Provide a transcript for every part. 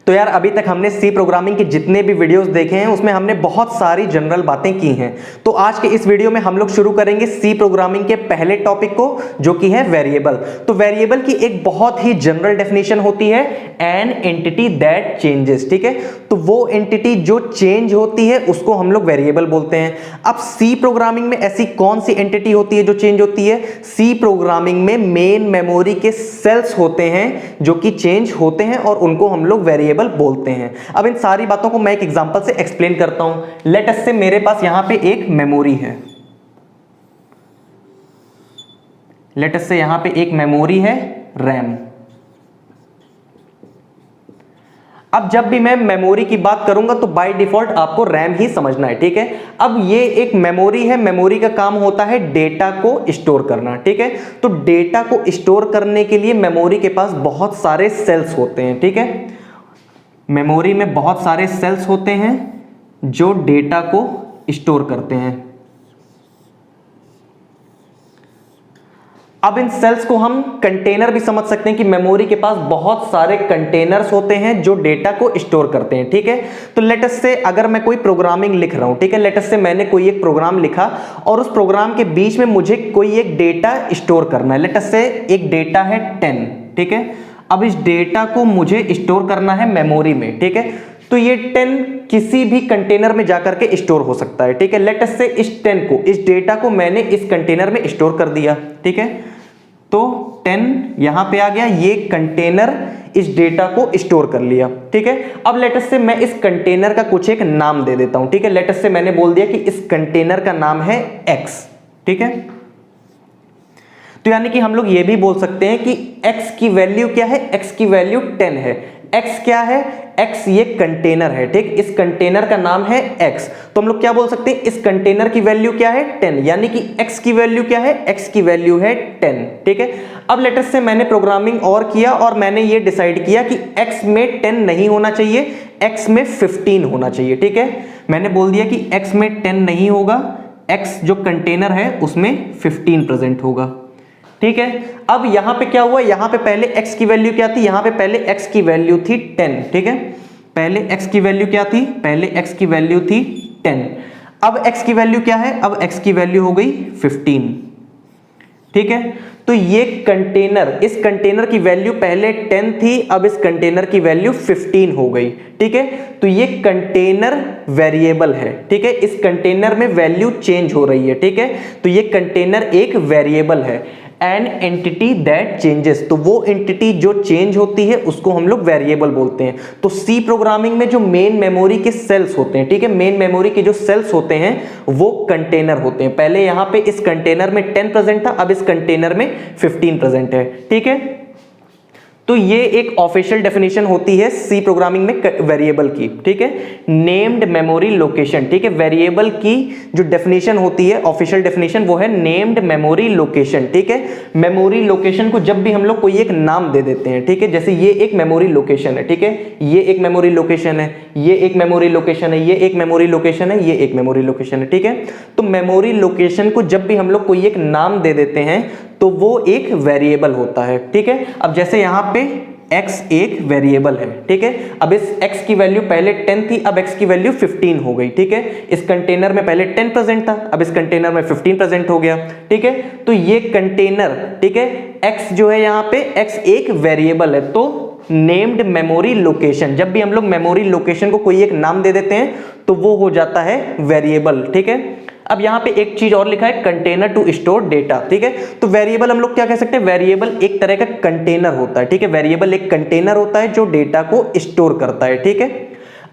तो यार अभी तक हमने सी प्रोग्रामिंग के जितने भी वीडियोस देखे हैं उसमें हमने बहुत सारी जनरल बातें की हैं। तो आज के इस वीडियो में हम लोग शुरू करेंगे सी प्रोग्रामिंग के पहले टॉपिक को, जो कि है वेरिएबल। तो वेरिएबल की एक बहुत ही जनरल डेफिनेशन होती है, एन एंटिटी दैट चेंजेस। ठीक है, तो वो एंटिटी जो चेंज होती है उसको हम लोग वेरिएबल बोलते हैं। अब सी प्रोग्रामिंग में ऐसी कौन सी एंटिटी होती है जो चेंज होती है? सी प्रोग्रामिंग में मेन मेमोरी के सेल्स होते हैं जो कि चेंज होते हैं और उनको हम लोग वेरिएबल बोलते हैं। अब इन सारी बातों को मैं एक एग्जांपल से एक्सप्लेन करता हूं। लेट अस से मेरे पास यहां पे एक मेमोरी है, लेट अस से यहां पे एक मेमोरी है रैम। अब जब भी मैं मेमोरी की बात करूंगा तो बाय डिफॉल्ट आपको रैम ही समझना है। ठीक है, अब ये एक मेमोरी है, मेमोरी का काम होता है डेटा को स्टोर करना। ठीक है, तो डेटा को स्टोर करने के लिए मेमोरी के पास बहुत सारे सेल्स होते हैं। ठीक है, मेमोरी में बहुत सारे सेल्स होते हैं जो डेटा को स्टोर करते हैं। अब इन सेल्स को हम कंटेनर भी समझ सकते हैं कि मेमोरी के पास बहुत सारे कंटेनर्स होते हैं जो डेटा को स्टोर करते हैं। ठीक है, तो लेट अस से अगर मैं कोई प्रोग्रामिंग लिख रहा हूं, ठीक है, लेट अस से मैंने कोई एक प्रोग्राम लिखा और उस प्रोग्राम के बीच में मुझे कोई एक डेटा स्टोर करना है। लेट अस से एक डेटा है 10। ठीक है, अब इस डेटा को मुझे स्टोर करना है मेमोरी में। ठीक है, तो ये 10 किसी भी कंटेनर में जाकर के स्टोर हो सकता है। ठीक है, लेट अस से इस 10 को, इस डेटा को मैंने इस कंटेनर में स्टोर कर दिया। ठीक है, तो 10 यहां पे आ गया, ये कंटेनर इस डेटा को स्टोर कर लिया। ठीक है, अब लेट अस से मैं इस कंटेनर का कुछ एक नाम दे देता हूं। ठीक है, लेट अस से मैंने बोल दिया कि इस कंटेनर का नाम है x। ठीक है, तो यानी कि हम लोग ये भी बोल सकते हैं कि x की वैल्यू क्या है? x की वैल्यू 10 है। x क्या है? x ये कंटेनर है। ठीक, इस कंटेनर का नाम है x। तो हम लोग क्या बोल सकते हैं? इस कंटेनर की वैल्यू क्या है? 10। यानी कि x की वैल्यू क्या है? x की वैल्यू है 10। ठीक है, अब लेट अस से मैंने प्रोग्रामिंग और किया और मैंने ये डिसाइड किया कि x में 10 नहीं होना चाहिए, x में 15 होना चाहिए। ठीक है, मैंने बोल दिया कि x में 10 नहीं होगा, x जो कंटेनर है उसमें 15 प्रेजेंट होगा। ठीक है, अब यहां पे क्या हुआ? यहां पे पहले x की वैल्यू क्या थी? यहां पे पहले x की वैल्यू थी 10। ठीक है, पहले x की वैल्यू क्या थी? पहले x की वैल्यू थी 10। अब x की वैल्यू क्या है? अब x की वैल्यू हो गई 15। ठीक है, तो ये कंटेनर, इस कंटेनर की वैल्यू पहले 10 थी, अब इस कंटेनर की वैल्यू 15 हो गई। ठीक है, तो ये कंटेनर वेरिएबल है। ठीक है, इस कंटेनर में वैल्यू चेंज हो रही है। ठीक है, तो ये कंटेनर एक वेरिएबल है, एन एंटिटी दैट चेंजेस। तो वो एंटिटी जो चेंज होती है उसको हम लोग वेरिएबल बोलते हैं। तो सी प्रोग्रामिंग में जो मेन मेमोरी के सेल्स होते हैं, ठीक है, मेन मेमोरी के जो सेल्स होते हैं वो कंटेनर होते हैं। पहले यहां पे इस कंटेनर में 10 प्रेजेंट था, अब इस कंटेनर में 15 प्रेजेंट है। ठीक है, तो ये एक ऑफिशियल डेफिनेशन होती है सी प्रोग्रामिंग में वेरिएबल की। ठीक है, नेम्ड मेमोरी लोकेशन। ठीक है, वेरिएबल की जो डेफिनेशन होती है, ऑफिशियल डेफिनेशन, वो है नेम्ड मेमोरी लोकेशन। ठीक है, मेमोरी लोकेशन को जब भी हम लोग कोई एक नाम दे देते हैं, ठीक है, जैसे ये एक मेमोरी लोकेशन है। ठीक है, ये एक मेमोरी लोकेशन है, ये एक मेमोरी लोकेशन है, ये एक मेमोरी लोकेशन है, ये एक मेमोरी लोकेशन है। ठीक है, तो मेमोरी लोकेशन को जब भी हम लोग कोई एक नाम दे देते हैं तो वो एक वेरिएबल होता है। ठीक है, अब जैसे यहां पे x एक वेरिएबल है। ठीक है, अब इस x की वैल्यू पहले 10 थी, अब x की वैल्यू 15 हो गई। ठीक है, इस कंटेनर में पहले 10 प्रेजेंट था, अब इस कंटेनर में 15 प्रेजेंट हो गया। ठीक है, तो ये कंटेनर, ठीक है, x जो है यहां पे x एक वेरिएबल है। तो नेम्ड मेमोरी लोकेशन, जब भी हम लोग मेमोरी लोकेशन को कोई एक नाम दे देते हैं तो वो हो जाता है वेरिएबल। ठीक है, अब यहां पे एक चीज और लिखा है, कंटेनर टू स्टोर डेटा। ठीक है, तो वेरिएबल हम लोग क्या कह सकते हैं? वेरिएबल एक तरह का कंटेनर होता है। ठीक है, वेरिएबल एक कंटेनर होता है जो डेटा को स्टोर करता है। ठीक है,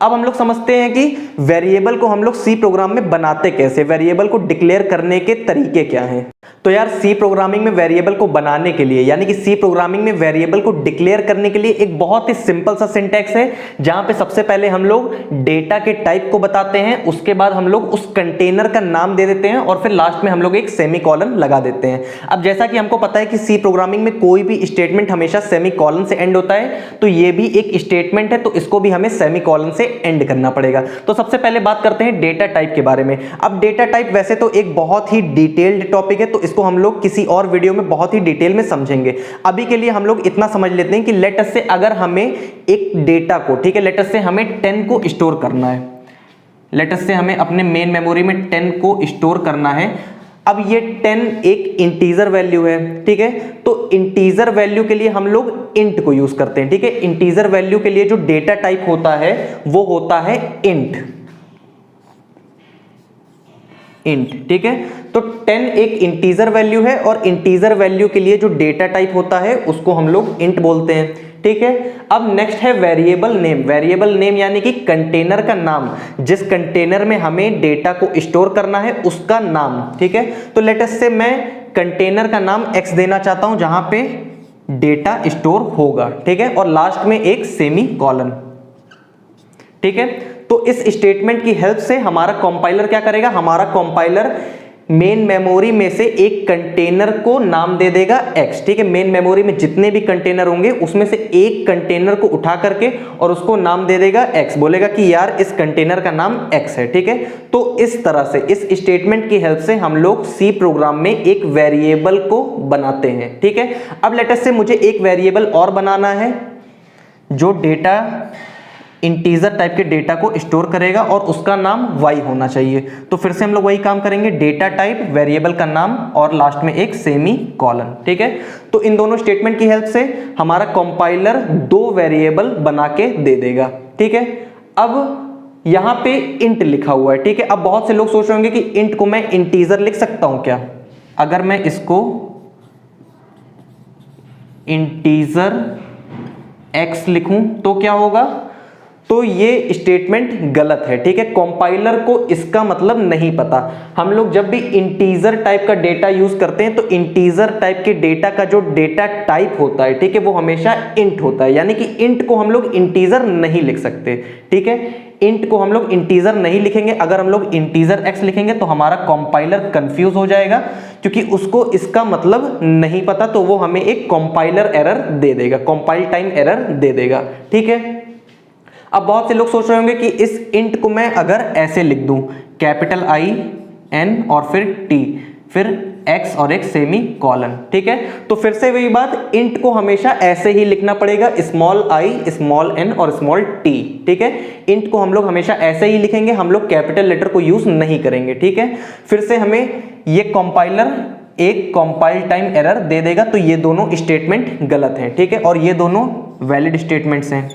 अब हम लोग समझते हैं कि वेरिएबल को हम लोग सी प्रोग्राम में बनाते कैसे, वेरिएबल को डिक्लेयर करने के तरीके क्या हैं। तो यार सी प्रोग्रामिंग में वेरिएबल को बनाने के लिए, यानी कि सी प्रोग्रामिंग में वेरिएबल को डिक्लेयर करने के लिए एक बहुत ही सिंपल सा सिंटैक्स है, जहां पे सबसे पहले हम लोग डेटा के टाइप को बताते हैं, उसके बाद हम लोग उस कंटेनर का नाम दे देते हैं और फिर लास्ट में हम लोग एक सेमीकोलन लगा देते हैं। अब जैसा कि हमको पता है कि सी प्रोग्रामिंग में कोई भी स्टेटमेंट हमेशा सेमीकोलन से एंड होता है, तो ये भी एक स्टेटमेंट है, तो इसको भी हमें सेमीकोलन से एंड करना पड़ेगा। तो सबसे पहले बात करते हैं डेटा टाइप के बारे में। अब डेटा टाइप वैसे तो एक बहुत ही डिटेल्ड टॉपिक है, तो इसको हम लोग किसी और वीडियो में बहुत ही डिटेल में समझेंगे। अभी के लिए हम लोग इतना समझ लेते हैं कि लेट अस से अगर हमें एक डेटा को, ठीक है, लेट अस से हमें 10 को स्टोर करना है, लेट अस से हमें अपने मेन मेमोरी में 10 को स्टोर करना है। अब ये 10 एक इंटीजर वैल्यू है, ठीक है, तो इंटीजर वैल्यू के लिए हम लोग इंट को यूज करते हैं, ठीक है। इंटीजर वैल्यू के लिए जो डेटा टाइप होता है वो होता है इंट, ठीक है। तो 10 एक इंटीजर वैल्यू है और इंटीजर वैल्यू के लिए जो डेटा टाइप होता है उसको हम लोग इंट बोलते हैं, ठीक है। अब नेक्स्ट है वेरिएबल नेम। वेरिएबल नेम यानी कि कंटेनर का नाम, जिस कंटेनर में हमें डेटा को स्टोर करना है उसका नाम, ठीक है। तो लेट अस से मैं कंटेनर का नाम x देना चाहता हूं जहां पे डेटा स्टोर होगा, ठीक है, और लास्ट में एक सेमी कॉलन, ठीक है। तो इस स्टेटमेंट की हेल्प से हमारा कंपाइलर क्या करेगा, हमारा कंपाइलर मेन मेमोरी में से एक कंटेनर को नाम दे देगा x, ठीक है। मेन मेमोरी में जितने भी कंटेनर होंगे उसमें से एक कंटेनर को उठा करके और उसको नाम दे देगा x, बोलेगा कि यार इस कंटेनर का नाम x है, ठीक है। तो इस तरह से इस स्टेटमेंट की हेल्प से हम लोग सी प्रोग्राम में एक वेरिएबल को बनाते हैं, ठीक है। अब लेट अस से मुझे एक वेरिएबल और बनाना है जो डेटा इंटीजर टाइप के डेटा को स्टोर करेगा और उसका नाम y होना चाहिए। तो फिर से हम लोग वही काम करेंगे, डेटा टाइप, वेरिएबल का नाम और लास्ट में एक सेमी कॉलन, ठीक है। तो इन दोनों स्टेटमेंट की हेल्प से हमारा कंपाइलर दो वेरिएबल बना के दे देगा, ठीक है। अब यहां पे इंट लिखा हुआ है, ठीक है। अब बहुत से लोग सोच रहे होंगे कि इंट को मैं इंटीजर लिख सकता हूं क्या? अगर मैं इसको इंटीजर x लिखूं तो क्या होगा? तो ये स्टेटमेंट गलत है, ठीक है। कंपाइलर को इसका मतलब नहीं पता। हम लोग जब भी इंटीजर टाइप का डेटा यूज करते हैं तो इंटीजर टाइप के डेटा का जो डेटा टाइप होता है, ठीक है, वो हमेशा इंट होता है, यानी कि इंट को हम लोग इंटीजर नहीं लिख सकते, ठीक है। इंट को हम लोग इंटीजर नहीं लिखेंगे। अगर हम लोग इंटीजर x लिखेंगे तो हमारा कंपाइलर कंफ्यूज हो जाएगा, क्योंकि उसको इसका मतलब नहीं पता, तो वो हमें एक कंपाइलर एरर दे देगा, कंपाइल टाइम एरर दे देगा, ठीक है। अब बहुत से लोग सोच रहे होंगे कि इस इंट को मैं अगर ऐसे लिख दूं, कैपिटल I N और फिर T, फिर x और एक सेमी कॉलन, ठीक है। तो फिर से वही बात, इंट को हमेशा ऐसे ही लिखना पड़ेगा, स्मॉल i, स्मॉल n और स्मॉल t, ठीक है। इंट को हम लोग हमेशा ऐसे ही लिखेंगे, हम लोग कैपिटल लेटर को यूज नहीं करेंगे, ठीक है। फिर से हमें ये कंपाइलर एक कंपाइल टाइम एरर दे देगा, तो ये दोनों स्टेटमेंट गलत हैं, ठीक है, और ये दोनों वैलिड स्टेटमेंट्स हैं,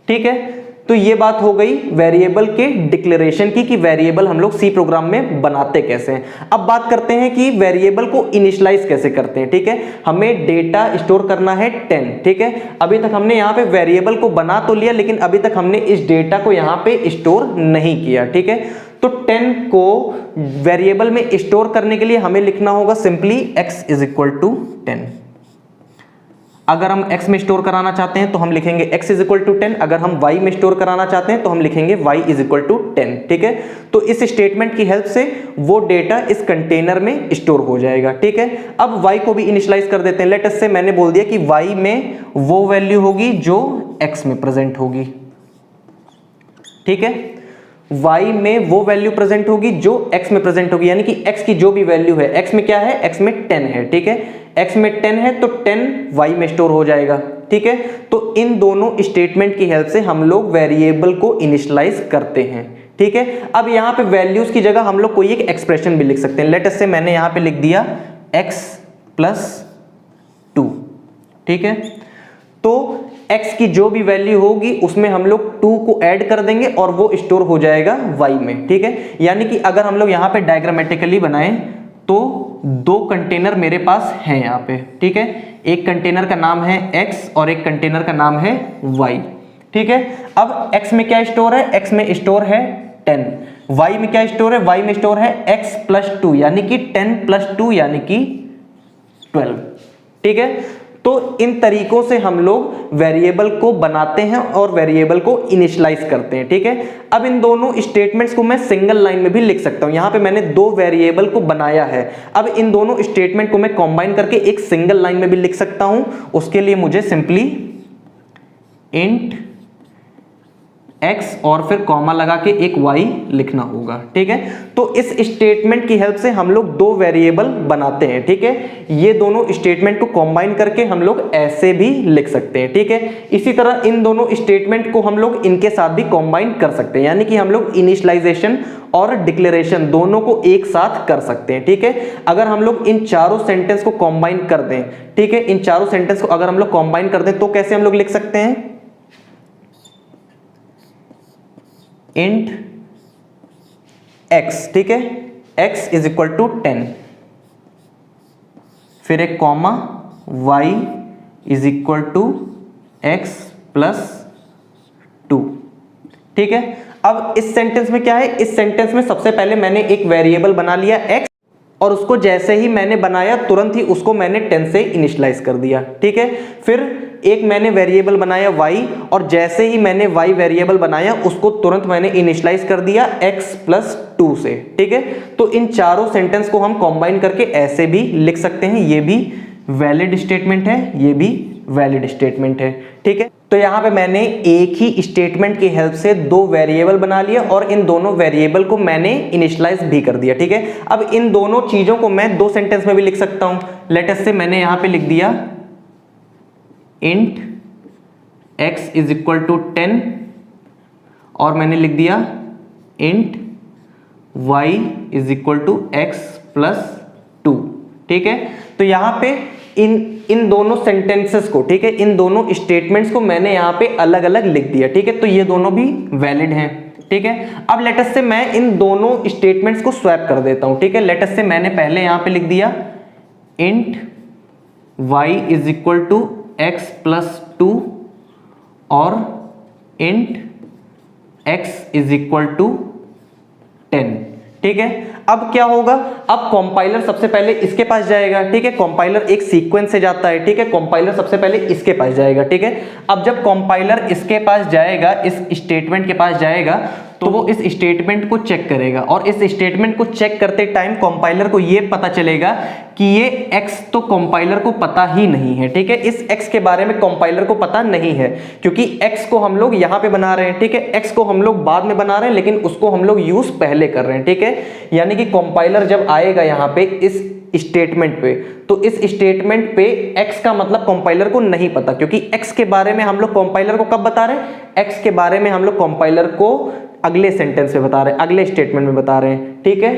ठीक है। तो ये बात हो गई वेरिएबल के डिक्लेरेशन की, कि वेरिएबल हम लोग सी प्रोग्राम में बनाते कैसे हैं। अब बात करते हैं कि वेरिएबल को इनिशियलाइज कैसे करते हैं, ठीक है। हमें डेटा स्टोर करना है 10, ठीक है। अभी तक हमने यहाँ पे वेरिएबल को बना तो लिया, लेकिन अभी तक हमने इस डेटा को यहाँ पे स्टोर नहीं किया, ठीक है। तो 10 को वेरिएबल में स्टोर करने के लिए हमें लिखना होगा simply x is equal to 10। अगर हम x में स्टोर कराना चाहते हैं तो हम लिखेंगे x इज इक्वल टू 10। अगर हम y में स्टोर कराना चाहते हैं तो हम लिखेंगे y इज इक्वल टू 10, ठीक है। तो इस स्टेटमेंट की हेल्प से वो डेटा इस कंटेनर में स्टोर हो जाएगा, ठीक है। अब y को भी इनिशियलाइज कर देते हैं। लेट अस से मैंने बोल दिया कि y में वो वैल्यू होगी जो x में प्रेजेंट होगी, ठीक है। y में वो वैल्यू प्रेजेंट होगी जो x में प्रेजेंट होगी, यानी कि x की जो भी वैल्यू है, x में क्या है, x में 10 है, ठीक है। x में 10 है तो 10 y में स्टोर हो जाएगा, ठीक है। तो इन दोनों स्टेटमेंट की हेल्प से हम लोग वेरिएबल को इनिशियलाइज करते हैं, ठीक है। अब यहाँ पे वैल्यूज की जगह हम लोग कोई एक एक्सप्रेशन भी लिख सकते हैं। लेट अस से मैंने यहाँ पे लिख दिया x प्लस 2, ठीक है। तो x की जो भी वैल्यू होगी उसमें हम लोग 2 को ऐड कर देंगे और वो स्टोर हो जाएगा y में, ठीक है। यानी कि अगर हम लोग यहाँ पे डायग्रामेटिकली बनाएं तो दो कंटेनर मेरे पास हैं यहाँ पे, ठीक है। एक कंटेनर का नाम है x और एक कंटेनर का नाम है y, ठीक है। अब x में क्या स्टोर है, x में स्टोर है 10, y में क्या स्टोर है, y में स्टोर है x प्लस 2, यानी कि 10 प्लस 2 यानी कि 12, ठीक है। तो इन तरीकों से हम लोग वेरिएबल को बनाते हैं और वेरिएबल को इनिशियलाइज करते हैं, ठीक है। अब इन दोनों स्टेटमेंट्स को मैं सिंगल लाइन में भी लिख सकता हूं। यहां पे मैंने दो वेरिएबल को बनाया है, अब इन दोनों स्टेटमेंट को मैं कंबाइन करके एक सिंगल लाइन में भी लिख सकता हूं। उसके लिए मुझे सिंपली इंट x और फिर कॉमा लगा के एक y लिखना होगा, ठीक है। तो इस स्टेटमेंट की हेल्प से हम लोग दो वेरिएबल बनाते हैं, ठीक है। ये दोनों स्टेटमेंट को कंबाइन करके हम लोग ऐसे भी लिख सकते हैं, ठीक है। इसी तरह इन दोनों स्टेटमेंट को हम लोग इनके साथ भी कंबाइन कर सकते हैं, यानी कि हम लोग इनिशियलाइजेशन और डिक्लेरेशन दोनों को एक साथ कर सकते हैं, ठीक है। अगर हम लोग इन चारों सेंटेंस को कंबाइन कर दें, ठीक है, इन चारों सेंटेंस को अगर हम लोग कंबाइन कर दें तो कैसे हम लोग लिख सकते हैं, इंट x, ठीक है, x इज इक्वल टू 10, फिर एक comma y is equal to x plus 2, ठीक है। अब इस सेंटेंस में क्या है, इस सेंटेंस में सबसे पहले मैंने एक वेरिएबल बना लिया x और उसको जैसे ही मैंने बनाया तुरंत ही उसको मैंने 10 से इनिशियलाइज कर दिया, ठीक है। फिर एक मैंने वेरिएबल बनाया y और जैसे ही मैंने y वेरिएबल बनाया उसको तुरंत मैंने इनिशियलाइज कर दिया x प्लस 2 से, ठीक है। तो इन चारों सेंटेंस को हम कंबाइन करके ऐसे भी लिख सकते हैं, ये भी वैलिड स्टेटमेंट है, ये भी वैलिड स्टेटमेंट है, ठीक है। तो यहां पे मैंने एक ही स्टेटमेंट की हेल्प से दो वेरिएबल बना लिया और इन दोनों वेरिएबल को मैंने इनिशियलाइज भी कर दिया, ठीक है। अब इन दोनों चीजों को मैं दो सेंटेंस में भी लिख सकता हूं। लेट अस से मैंने यहां पे लिख दिया int x is equal to 10 और मैंने लिख दिया int y is equal to x plus 2, ठीक है। तो यहां पे इन दोनों सेंटेंसेस को, ठीक है, इन दोनों स्टेटमेंट्स को मैंने यहां पे अलग अलग लिख दिया, ठीक है। तो ये दोनों भी वैलिड हैं, ठीक है। अब लेट अस से मैं इन दोनों स्टेटमेंट्स को स्वैप कर देता हूं, ठीक है। लेट अस से मैंने पहले यहां पे लिख दिया int y is equal to x plus 2 और int x is equal to 10, ठीक है। अब क्या होगा, अब कंपाइलर सबसे पहले इसके पास जाएगा, ठीक है। कंपाइलर एक सीक्वेंस से जाता है, ठीक है। कंपाइलर सबसे पहले इसके पास जाएगा, ठीक है। अब जब कंपाइलर इसके पास जाएगा, इस स्टेटमेंट के पास जाएगा, तो वो इस स्टेटमेंट को चेक करेगा और इस स्टेटमेंट को चेक करते टाइम कंपाइलर को ये पता चलेगा कि ये x तो कंपाइलर को पता ही नहीं है, ठीक है। इस x के बारे में कंपाइलर को पता नहीं है क्योंकि x को हम लोग यहां पे बना रहे हैं, ठीक है। x को हम लोग बाद में बना रहे हैं लेकिन उसको हम लोग यूज पहले कर रहे हैं, ठीक है। यानी कि कंपाइलर जब आएगा यहां पे इस स्टेटमेंट पे, तो इस स्टेटमेंट पे x का मतलब कंपाइलर को नहीं पता क्योंकि x के बारे में हम लोग कंपाइलर को कब बता रहे हैं, x के बारे में हम लोग कंपाइलर को अगले सेंटेंस में बता रहे हैं, अगले स्टेटमेंट में बता रहे हैं, ठीक है।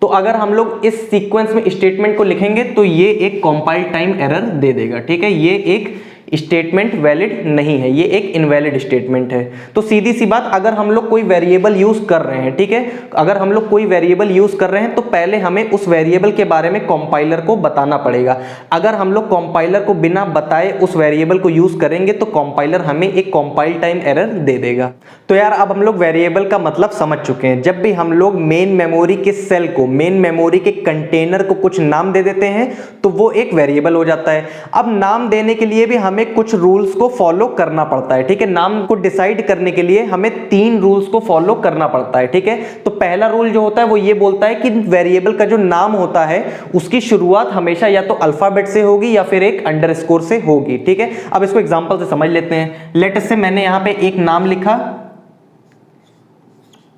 तो अगर हम लोग इस सीक्वेंस में स्टेटमेंट को लिखेंगे तो ये एक कंपाइल टाइम एरर दे देगा, ठीक है। ये एक स्टेटमेंट वैलिड नहीं है, ये एक इनवैलिड स्टेटमेंट है। तो सीधी सी बात, अगर हम लोग कोई वेरिएबल यूज कर रहे हैं, ठीक है, अगर हम लोग कोई वेरिएबल यूज कर रहे हैं तो पहले हमें उस वेरिएबल के बारे में कंपाइलर को बताना पड़ेगा। अगर हम लोग कंपाइलर को बिना बताए उस वेरिएबल को यूज करेंगे तो कंपाइलर हमें एक कंपाइल टाइम एरर दे देगा। तो यार अब हम लोग वेरिएबल का मतलब समझ चुके हैं। जब भी हम लोग मेन मेमोरी के सेल को, मेन मेमोरी के कंटेनर को कुछ नाम दे देते हैं तो वो एक वेरिएबल हो जाता है। अब नाम देने के लिए भी हमें कुछ रूल्स को फॉलो करना पड़ता है, ठीक है। नाम को डिसाइड करने के लिए हमें 3 रूल्स को फॉलो करना पड़ता है, ठीक है। तो पहला रूल जो होता है वो ये बोलता है कि वेरिएबल का जो नाम होता है उसकी शुरुआत हमेशा या तो अल्फाबेट से होगी या फिर एक अंडरस्कोर से होगी, ठीक है। अब इसको एग्जांपल से समझ लेते हैं। लेट अस से मैंने यहां पे एक नाम लिखा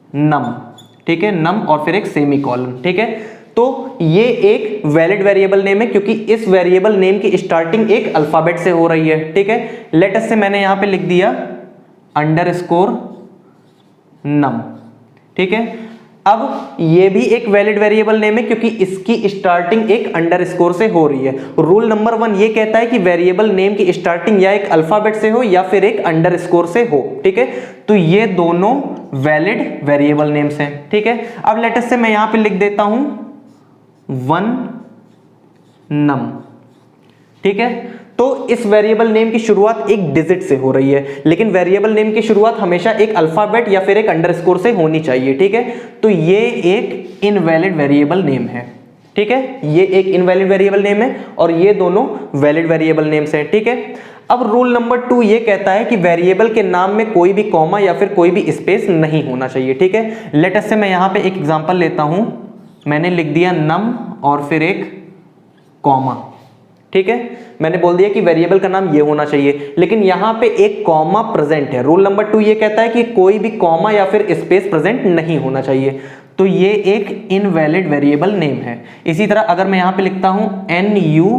नम, ठीक है, नम और फिर एक सेमीकोलन, ठीक है। तो ये एक वैलिड वेरिएबल नेम है क्योंकि इस वेरिएबल नेम की स्टार्टिंग एक अल्फाबेट से हो रही है, ठीक है। लेट अस से मैंने यहां पे लिख दिया अंडरस्कोर नम, ठीक है। अब ये भी एक वैलिड वेरिएबल नेम है क्योंकि इसकी स्टार्टिंग एक अंडरस्कोर से हो रही है। रूल नंबर 1 ये कहता है कि वेरिएबल नेम की स्टार्टिंग या एक अल्फाबेट से हो या फिर एक अंडरस्कोर से हो, ठीक है। तो ये दोनों वैलिड वेरिएबल नेम्स हैं, ठीक है। अब लेट अस से मैं यहां पे लिख देता हूं 1 नम, ठीक है। तो इस वेरिएबल नेम की शुरुआत एक डिजिट से हो रही है, लेकिन वेरिएबल नेम की शुरुआत हमेशा एक अल्फाबेट या फिर एक अंडरस्कोर से होनी चाहिए, ठीक है। तो ये एक इनवैलिड वेरिएबल नेम है, ठीक है। ये एक इनवैलिड वेरिएबल नेम है और ये दोनों वैलिड वेरिएबल नेम्स हैं, ठीक है। अब रूल नंबर 2 ये कहता है कि वेरिएबल के नाम में कोई भी कॉमा या फिर कोई भी स्पेस नहीं होना चाहिए, ठीक है। लेट अस से मैं यहां पे एक एग्जांपल लेता हूं। मैंने लिख दिया नम और फिर एक कॉमा, ठीक है, मैंने बोल दिया कि वेरिएबल का नाम ये होना चाहिए, लेकिन यहां पे एक कॉमा प्रेजेंट है। रूल नंबर 2 ये कहता है कि कोई भी कॉमा या फिर स्पेस प्रेजेंट नहीं होना चाहिए, तो ये एक इनवैलिड वेरिएबल नेम है। इसी तरह अगर मैं यहां पे लिखता हूं NU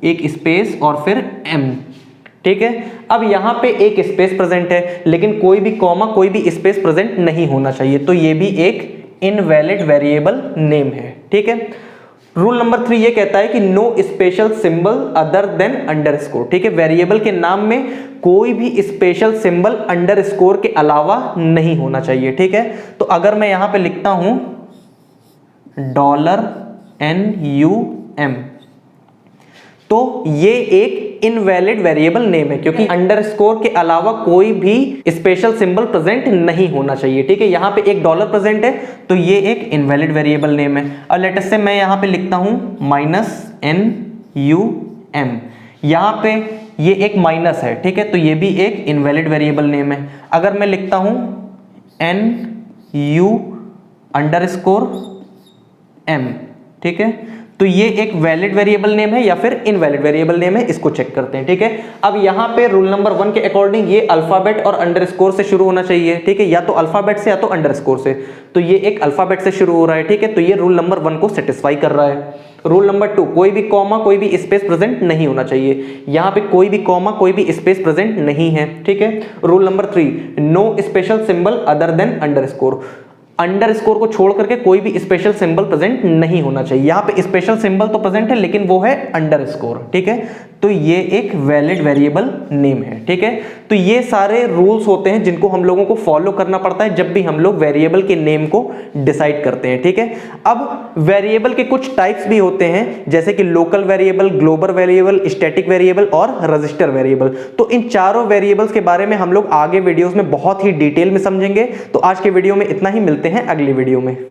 एक स्पेस और फिर M, ठीक है, अब यहां पे एक स्पेस प्रेजेंट है लेकिन कोई भी कॉमा कोई भी स्पेस प्रेजेंट नहीं होना चाहिए, तो ये भी एक इनवैलिड वेरिएबल नेम है। ठीक है, रूल नंबर 3 ये कहता है कि no special symbol other than underscore. ठीक है, वेरिएबल के नाम में कोई भी स्पेशल सिंबल अंडरस्कोर के अलावा नहीं होना चाहिए। ठीक है, तो अगर मैं यहां पे लिखता हूं $NUM, तो ये एक इनवैलिड वेरिएबल नेम है क्योंकि अंडरस्कोर के अलावा कोई भी स्पेशल सिंबल प्रेजेंट नहीं होना चाहिए। ठीक है, यहां पे एक डॉलर प्रेजेंट है तो ये एक इनवैलिड वेरिएबल नेम है। और लेट्स से मैं यहां पे लिखता हूं -NUM, यहां पे ये एक माइनस है। ठीक है, तो ये भी एक इनवैलिड वेरिएबल नेम है। अगर मैं लिखता हूं NU_M, ठीक है, तो ये एक वैलिड वेरिएबल नेम है या फिर इनवैलिड वेरिएबल नेम है, इसको चेक करते हैं। ठीक है, अब यहां पे रूल नंबर 1 के अकॉर्डिंग ये अल्फाबेट और अंडरस्कोर से शुरू होना चाहिए। ठीक है, या तो अल्फाबेट से या तो अंडरस्कोर से, तो ये एक अल्फाबेट से शुरू हो रहा है। ठीक है, तो ये रूल नंबर 1 को सेटिस्फाई कर रहा है। रूल नंबर 2, कोई भी कॉमा कोई भी स्पेस प्रेजेंट नहीं होना चाहिए, यहां पे कोई भी कॉमा कोई भी स्पेस प्रेजेंट नहीं है। ठीक है, rule number 3, no special symbol other than underscore, underscore को छोड़ करके कोई भी स्पेशल सिंबल प्रेजेंट नहीं होना चाहिए। यहां पे स्पेशल सिंबल तो प्रेजेंट है लेकिन वो है अंडरस्कोर। ठीक है, तो ये एक वैलिड वेरिएबल नेम है। ठीक है, तो ये सारे रूल्स होते हैं जिनको हम लोगों को फॉलो करना पड़ता है जब भी हम लोग वेरिएबल के नेम को डिसाइड करते हैं। ठीक है, अब वेरिएबल के कुछ टाइप्स भी होते हैं जैसे कि local variable, global variable, static variable और रजिस्टर वेरिएबल। तो इन चारों वेरिएबल्स के बारे में हम लोग आगे वीडियोस में बहुत ही डिटेल में समझेंगे। तो आज के वीडियो में इतना ही, मिलते हैं अगली वीडियो में।